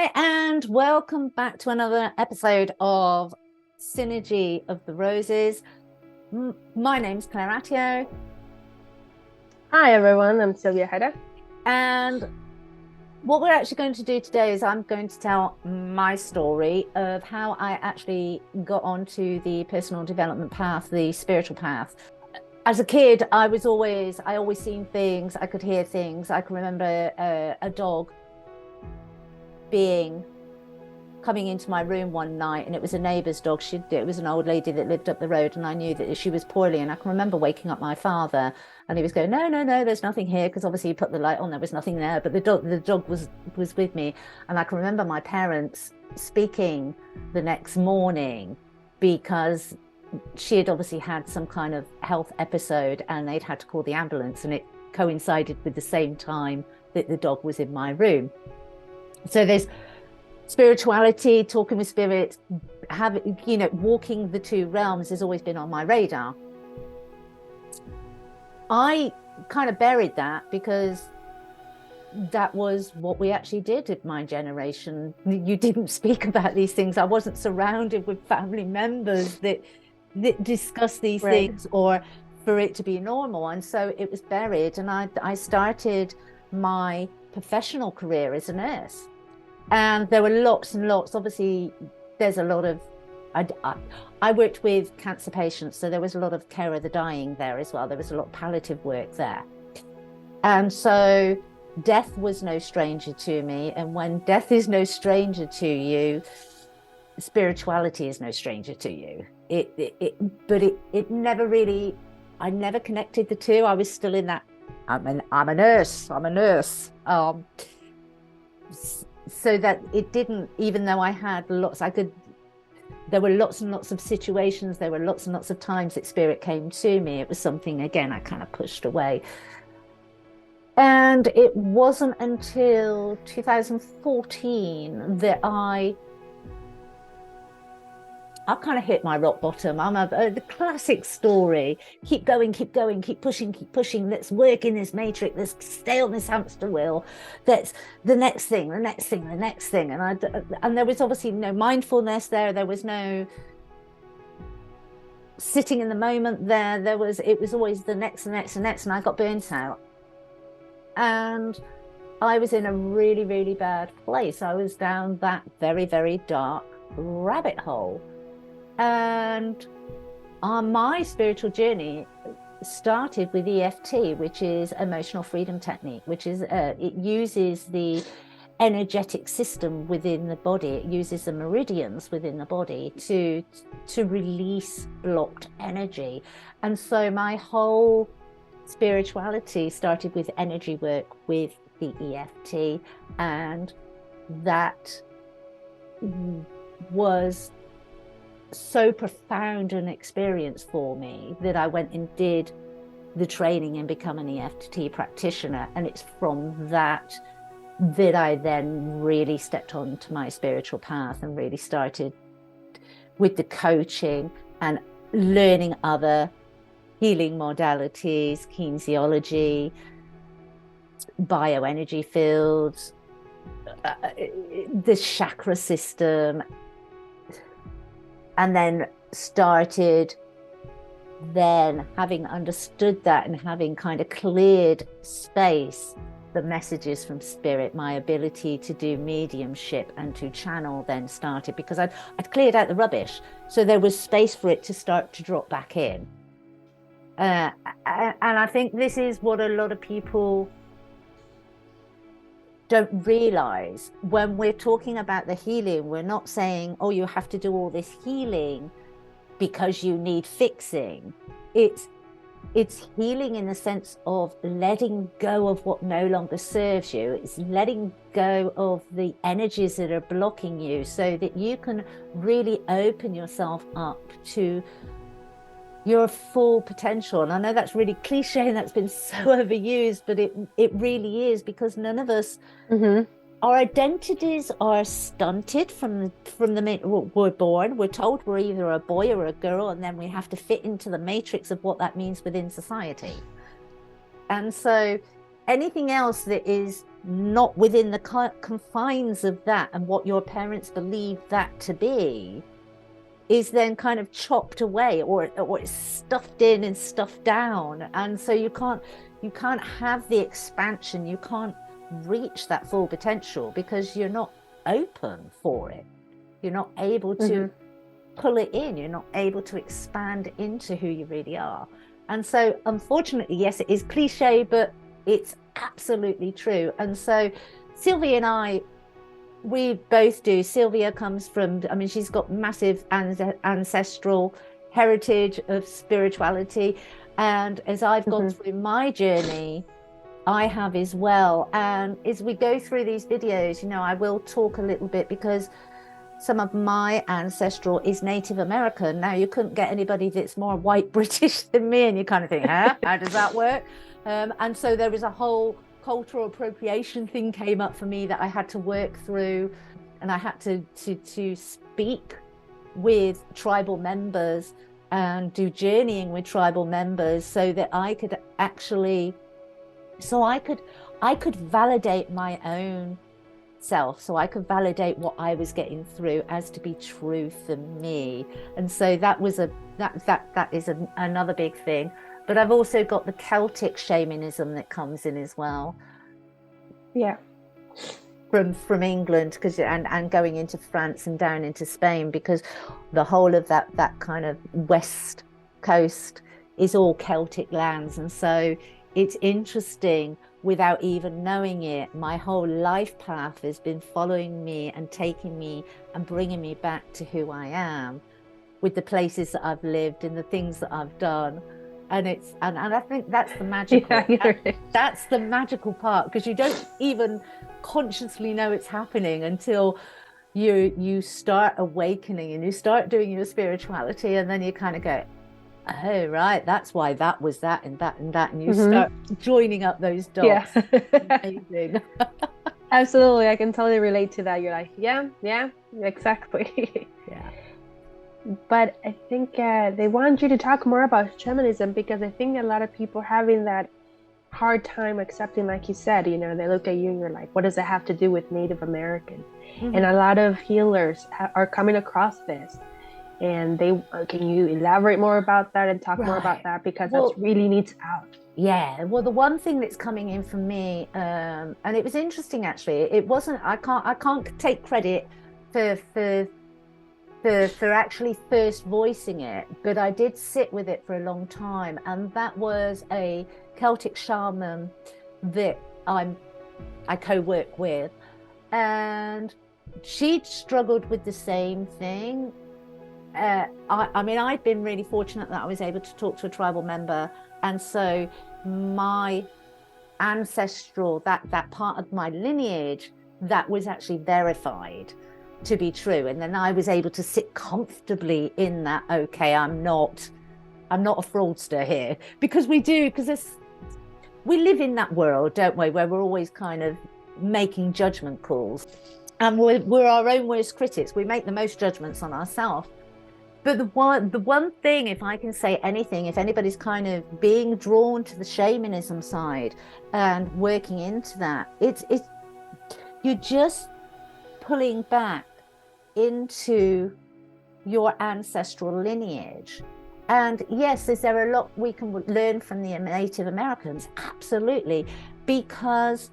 Hi, and welcome back to another episode of Synergy of the Roses. My name's Claire Attio. Hi everyone, I'm Sylvia Hedda. And what we're actually going to do today is I'm going to tell my story of how I actually got onto the personal development path, the spiritual path. As a kid, I always seen things, I could hear things. I can remember a dog coming into my room one night, and it was a neighbour's dog. It was an old lady that lived up the road, and I knew that she was poorly. And I can remember waking up my father, and he was going, "No, no, no, there's nothing here," because obviously he put the light on. There was nothing there, but the dog was with me. And I can remember my parents speaking the next morning because she had obviously had some kind of health episode, and they'd had to call the ambulance, and it coincided with the same time that the dog was in my room. So there's spirituality, talking with spirits, walking the two realms has always been on my radar. I kind of buried that because that was what we actually did in my generation. You didn't speak about these things. I wasn't surrounded with family members that discuss these things, or for it to be normal. And so it was buried. And I started my professional career as a nurse. And there were lots and lots. Obviously, there's a lot of. I worked with cancer patients, so there was a lot of care of the dying there as well. There was a lot of palliative work there. And so death was no stranger to me. And when death is no stranger to you, spirituality is no stranger to you. It never really, I never connected the two. I was still in that, I'm a nurse. So that it didn't, even though I had lots, there were lots and lots of situations, there were lots and lots of times that spirit came to me. It was something, again, I kind of pushed away. And it wasn't until 2014 that I kind of hit my rock bottom. I'm the classic story. Keep going, keep pushing. Let's work in this matrix. Let's stay on this hamster wheel. That's the next thing. And there was obviously no mindfulness there. There was no sitting in the moment there. It was always the next. And I got burnt out. And I was in a really, really bad place. I was down that very, very dark rabbit hole. And my spiritual journey started with EFT, which is emotional freedom technique, which is it uses the energetic system within the body. It uses the meridians within the body to release blocked energy. And so my whole spirituality started with energy work with the EFT, and that was so profound an experience for me that I went and did the training and become an EFT practitioner. And it's from that I then really stepped onto my spiritual path and really started with the coaching and learning other healing modalities, kinesiology, bioenergy fields, the chakra system. And then started having understood that and having kind of cleared space, the messages from spirit, my ability to do mediumship and to channel then started, because I'd cleared out the rubbish. So there was space for it to start to drop back in. And I think this is what a lot of people don't realize. When we're talking about the healing, we're not saying, oh, you have to do all this healing because you need fixing. It's healing in the sense of letting go of what no longer serves you. It's letting go of the energies that are blocking you so that you can really open yourself up to your full potential. And I know that's really cliche and that's been so overused, but it really is, because none of us, our identities are stunted from the minute we're born. We're told we're either a boy or a girl, and then we have to fit into the matrix of what that means within society. And so anything else that is not within the confines of that and what your parents believe that to be, is then kind of chopped away, or it's stuffed in and stuffed down. And so you can't have the expansion, you can't reach that full potential because you're not open for it. You're not able to pull it in. You're not able to expand into who you really are. And so unfortunately, yes, it is cliche, but it's absolutely true. And so Sylvia and I, we both do. Sylvia comes from, I mean, she's got massive ancestral heritage of spirituality. And as I've gone through my journey, I have as well. And as we go through these videos, you know, I will talk a little bit because some of my ancestral is Native American. Now, you couldn't get anybody that's more white British than me, and you kind of think, huh? How does that work? And so there was a whole cultural appropriation thing came up for me that I had to work through, and I had to speak with tribal members and do journeying with tribal members so that I could actually, I could validate my own self, so I could validate what I was getting through as to be true for me. And so that was another big thing. But I've also got the Celtic shamanism that comes in as well. Yeah. From England, because and going into France and down into Spain, because the whole of that kind of west coast is all Celtic lands. And so it's interesting, without even knowing it, my whole life path has been following me and taking me and bringing me back to who I am, with the places that I've lived and the things that I've done. And it's and I think that's the magical that's the magical part, because you don't even consciously know it's happening until you start awakening and you start doing your spirituality, and then you kind of go, oh right, that's why that was that and that and that, and you start joining up those dots. Amazing. Absolutely, I can totally relate to that. You're like, yeah, exactly. Yeah. But I think they want you to talk more about shamanism, because I think a lot of people are having that hard time accepting, like you said, you know, they look at you and you're like, what does it have to do with Native American? And a lot of healers are coming across this, and they can you elaborate more about that and talk more about that, because that really needs out. Yeah, well, the one thing that's coming in for me, and it was interesting actually, it wasn't, I can't take credit for actually first voicing it, but I did sit with it for a long time. And that was a Celtic shaman that I co-work with, and she struggled with the same thing. I mean, I've been really fortunate that I was able to talk to a tribal member, and so my ancestral, that part of my lineage, that was actually verified to be true. And then I was able to sit comfortably in that, okay, I'm not a fraudster here, because we live in that world, don't we, where we're always kind of making judgment calls, and we're our own worst critics. We make the most judgments on ourselves. But the one thing, if I can say anything, if anybody's kind of being drawn to the shamanism side and working into that, it's you're just pulling back into your ancestral lineage. And yes, is there a lot we can learn from the Native Americans? Absolutely. Because,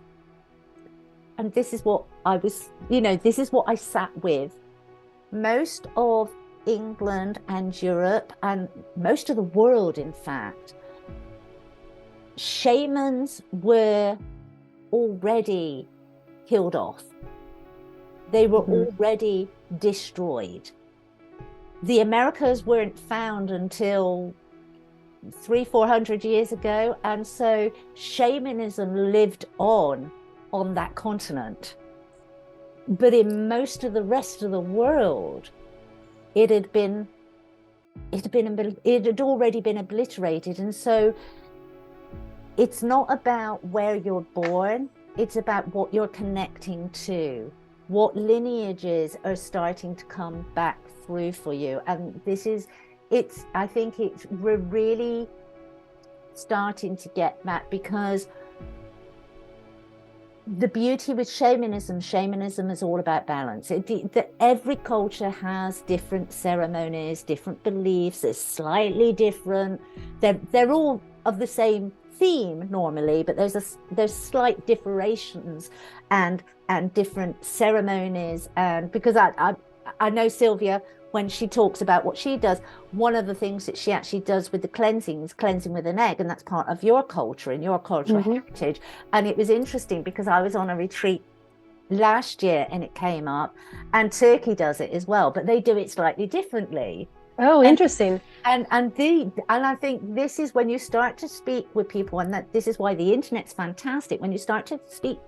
and this is what I was, this is what I sat with, most of England and Europe and most of the world, in fact, shamans were already killed off. They were already destroyed. The Americas weren't found until 300-400 years ago, and so shamanism lived on that continent. But in most of the rest of the world, it had already been obliterated. And so it's not about where you're born, it's about what you're connecting to, what lineages are starting to come back through for you. And I think we're really starting to get that, because the beauty with shamanism is all about balance. Every culture has different ceremonies, different beliefs. They're slightly different. They're all of the same theme normally, but there's slight differentiations and different ceremonies. And because I know Sylvia, when she talks about what she does, one of the things that she actually does with the cleansing is cleansing with an egg, and that's part of your culture and your cultural heritage. And it was interesting because I was on a retreat last year and it came up, and Turkey does it as well, but they do it slightly differently. Oh, interesting. And I think this is when you start to speak with people, and that this is why the internet's fantastic. When you start to speak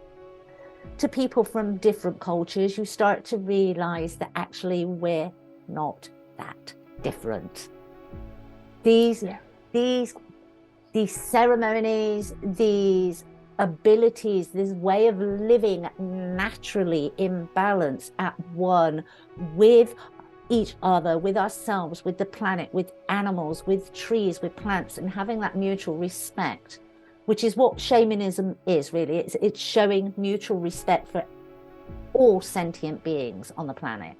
to people from different cultures, you start to realize that actually we're not that different. These ceremonies, these abilities, this way of living naturally in balance, at one with each other, with ourselves, with the planet, with animals, with trees, with plants, and having that mutual respect, which is what shamanism is really. It's showing mutual respect for all sentient beings on the planet.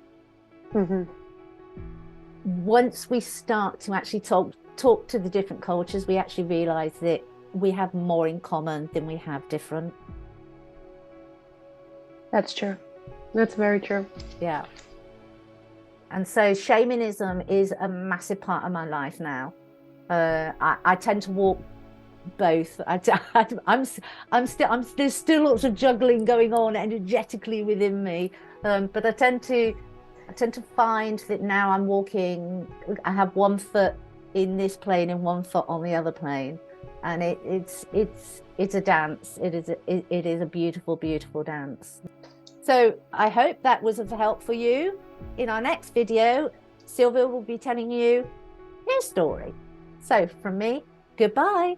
Once we start to actually talk to the different cultures, we actually realize that we have more in common than we have different. That's true. That's very true. Yeah. And so shamanism is a massive part of my life now. I tend to walk both. There's still lots of juggling going on energetically within me, but I tend to find that now I'm walking, I have one foot in this plane and one foot on the other plane, and it's a dance. It is a beautiful, beautiful dance. So I hope that was of help for you. In our next video, Sylvia will be telling you her story. So from me, goodbye.